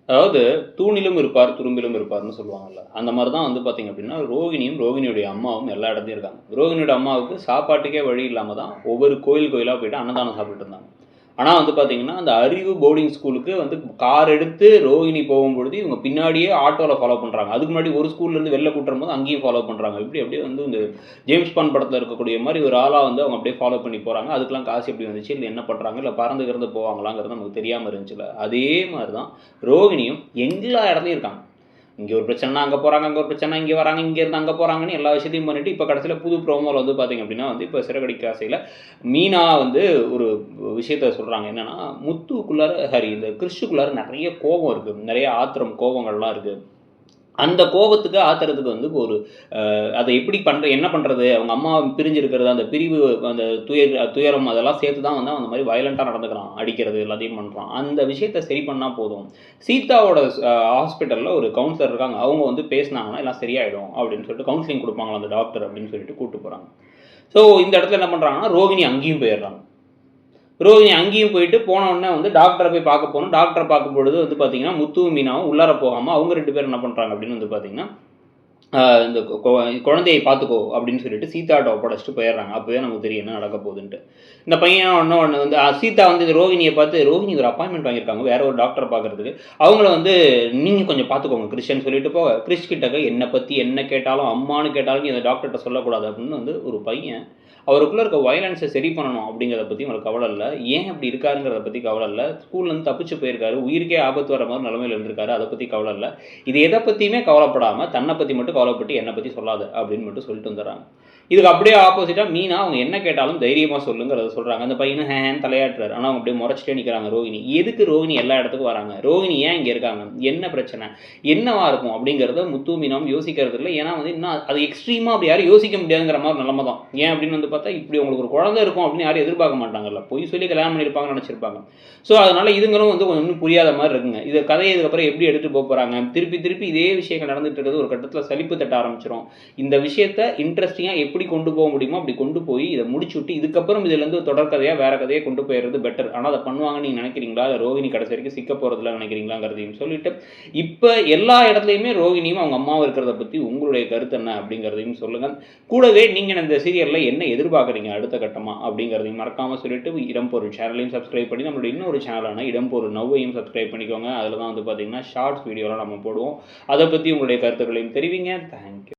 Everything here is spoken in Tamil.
அதாவது தூணிலும் இருப்பார், துரும்பிலும் இருப்பார்ன்னு சொல்லுவாங்கல்ல. அந்த மாரி தான் வந்து பார்த்தீங்க அப்டின்னா, ரோகிணியும், ரோகிணியுடைய அம்மாவும் எல்லா இடத்துலயும் இருக்காங்க. ரோகிணியோட அம்மாவுக்கு சாப்பாட்டுக்கே வழி இல்லாம தான் ஒவ்வொரு கோயில் கோயிலா போயிட்டு அன்னதானம் சாப்பிட்டுட்டு இருந்தாங்க. ஆனா வந்து பார்த்தீங்கன்னா, அந்த அறிவு போர்டிங் ஸ்கூலுக்கு வந்து கார் எடுத்து ரோகிணி போகும்பொழுது, இவங்க பின்னாடியே ஆட்டோல ஃபாலோ பண்றாங்க. அதுக்கு முன்னாடி ஒரு ஸ்கூல்லேருந்து வெளில கூட்டு வரும்போது அங்கேயும் ஃபாலோ பண்றாங்க. இப்டி அப்படியே வந்து இந்த ஜேம்ஸ் பாண்ட் படத்துல இருக்கக்கூடிய மாரி ஒரு ஆளா வந்து அவங்க அப்படியே ஃபாலோ பண்ணி போறாங்க. அதுக்கெல்லாம் காசு எப்படி வந்துச்சு? இல்ல என்ன பண்றாங்க? இல்ல பறந்து கிறந்து போவாங்களாங்கிறது நமக்கு தெரியாம இருந்துச்சுல்ல. அதே மாரி தான் ரோகிணியும் எல்லா இடத்துலயும் இருக்காங்க. இங்க ஒரு பிரச்சனைனா அங்க போறாங்க, அங்க ஒரு பிரச்சனைனா இங்க வராங்க, இங்கேருந்து அங்க போறாங்கன்னு எல்லா விஷயத்தையும் பண்ணிட்டு, இப்ப கடைசியில புது ப்ரோமோல வந்து பார்த்தீங்க அப்படின்னா வந்து, இப்ப சிறகடிக்க ஆசையில மீனா வந்து ஒரு விஷயத்த சொல்றாங்க. என்னன்னா, முத்துக்குள்ளார சாரி இந்த கிறிஷுக்குள்ளார நெறைய கோவம் இருக்கு. நெறைய ஆத்திரம், கோவங்கள்லாம் இருக்கு. அந்த கோவத்துக்கு, ஆத்திரத்துக்கு வந்து ஒரு அத எப்படி என்ன பண்றது? அவங்க அம்மா பிரிஞ்சு இருக்கிறது, அந்த பிரிவு, அந்த துயரம் அதெல்லாம் சேர்த்து தான் வந்து அவன் அந்த மாரி வயலன்ட்டா நடந்துக்கிறான். அடிக்கிறது எல்லாத்தையும் பண்றான். அந்த விஷயத்த சரி பண்ணா போதும். சீதாவோட ஹாஸ்பிட்டல்ல ஒரு கவுன்சிலர் இருக்காங்க. அவங்க வந்து பேசினாங்கன்னா எல்லாம் சரியாயிடும் அப்படின்னு சொல்லிட்டு கவுன்சிலிங் குடுப்பாங்களாம் அந்த டாக்டர் அப்படின்னு சொல்லிட்டு கூட்டு போறாங்க. ஸோ இந்த இடத்துல என்ன பண்றாங்கன்னா, ரோகிணி அங்கேயும் போயிடுறாங்க. ரோகிணி அங்கேயும் போயிட்டு போன உடனே வந்து டாக்டரை போய் பார்க்க போணும். டாக்டரை பார்க்கும்பொழுது வந்து பார்த்தீங்கன்னா, முத்துவும் மீனாவும் உள்ளார போகாம அவங்க 2 பேரும் என்ன பண்றாங்க அப்படின்னு வந்து பார்த்தீங்கன்னா, இந்த குழந்தையை பார்த்துக்கோ அப்படின்னு சொல்லிட்டு சீதாட்ட ஒப்படைச்சிட்டு போயிடுறாங்க. அப்பவே நமக்கு தெரியும் என்ன நடக்க போகுதுன்ட்டு. இந்த பையன் ஒண்ணு வந்து சீதா வந்து இந்த ரோகிணியை பார்த்து ரோகிணி ஒரு அப்பாயின்மெண்ட் வாங்கியிருக்காங்க வேற ஒரு டாக்டரை பார்க்கறதுக்கு. அவங்கள வந்து நீங்க கொஞ்சம் பார்த்துக்கோங்க கிறிஸ்ன்னு சொல்லிட்டு போக, கிறிஸ் கிட்டக்க என்ன பத்தி என்ன கேட்டாலும், அம்மான்னு கேட்டாலும் நீ அந்த டாக்டர்ட்ட சொல்லக்கூடாது அப்படின்னு வந்து ஒரு பையன் அவருக்குள்ள இருக்க வயலன்ஸை சரி பண்ணணும் அப்படிங்கிறத பத்தி அவங்களுக்கு கவலை இல்லை. ஏன் அப்படி இருக்காருங்கிறத பத்தி கவலை இல்லை. ஸ்கூல்லேருந்து தப்பிச்சு போயிருக்காரு. உயிருக்கே ஆபத்து வர மாதிரி நிலைமையில இருந்திருக்காரு. அதை பத்தி கவலை இல்லை. இது எதை பத்தியுமே கவலைப்படாம தன்னை பத்தி மட்டும் கவலைப்பட்டு என்னை பத்தி சொல்லாத அப்படின்னு மட்டும் சொல்லிட்டு வந்துடுறாங்க. இதுக்கு அப்படியே ஆப்போசிட்டா மீனா அவங்க என்ன கேட்டாலும் தைரியமா சொல்லுங்கிறத சொல்றாங்க. அந்த பையனும் ஹேன்னு தலையாட்டுறாரு. ஆனா அவங்க அப்படியே முறைச்சிட்டே நிக்கிறாங்க ரோகிணி. எதுக்கு ரோகிணி எல்லா இடத்துக்கும் வராங்க? ரோகிணி ஏன் இங்க இருக்காங்க? என்ன பிரச்சனை? என்னவா இருக்கும்? அப்படிங்கிறத முத்து மீனாவும் யோசிக்கிறது இல்லை. ஏன்னா வந்து இன்னும் அது எக்ஸ்ட்ரீமா அப்படி யாரும் யோசிக்க முடியாதுங்கிற மாதிரி நிலைமை தான். ஏன் அப்படின்னு வந்து பார்த்தா இப்படி உங்களுக்கு ஒரு குழந்தை இருக்கும் அப்படின்னு யாரும் எதிர்பார்க்க மாட்டாங்கல்ல. பொய் சொல்லி கல்யாணம் பண்ணியிருப்பாங்கன்னு நினைச்சிருப்பாங்க. ஸோ அதனால இதுங்களும் வந்து ஒன்றும் புரியாத மாதிரி இருக்குங்க. இதை கதையை இதுக்கப்புறம் எப்படி எடுத்துட்டு போறாங்க? திருப்பி திருப்பி இதே விஷயங்கள் நடந்துட்டு இருக்கிறது ஒரு கட்டத்தில் சலிப்பு தட்ட ஆரம்பிச்சிடும். இந்த விஷயத்த இன்ட்ரெஸ்டிங்காக எப்படி கொண்டு போக முடியுமோ அப்படி கொண்டு போய் இதை முடிச்சு விட்டு இதுக்கப்புறம் இதுலேருந்து தொடர்கதையாக வேற கதையை கொண்டு போயிடுறது பெட்டர். ஆனால் அதை பண்ணுவாங்கன்னு நீங்கள் நினைக்கிறீங்களா? இல்லை ரோகிணி கடைசி வரைக்கும் சிக்க போகிறதுல நினைக்கிறீங்களாங்கிறதையும் சொல்லிட்டு இப்போ எல்லா இடத்துலையுமே ரோகிணியும் அவங்க அம்மாவும் இருக்கிறத பற்றி உங்களுடைய கருத்து என்ன அப்படிங்கிறதையும் சொல்லுங்கள். கூடவே நீங்கள் இந்த சீரியலில் என்ன எதிர்பார்க்குறீங்க அடுத்த கட்டமாக அப்படிங்கிறதையும் மறக்காமல் சொல்லிட்டு இடம்பொருள் சேனலையும் சப்ஸ்கிரைப் பண்ணி நம்மளோட இன்னொரு சேனலான இடம்பொருள் நவ்வையும் சப்ஸ்கிரைப் பண்ணிக்கோங்க. அதில் தான் வந்து பார்த்தீங்கன்னா ஷார்ட்ஸ் வீடியோலாம் நம்ம போடுவோம். அதை பற்றி உங்களுடைய கருத்துக்களையும் தெரிவிங்க. தேங்க்யூ.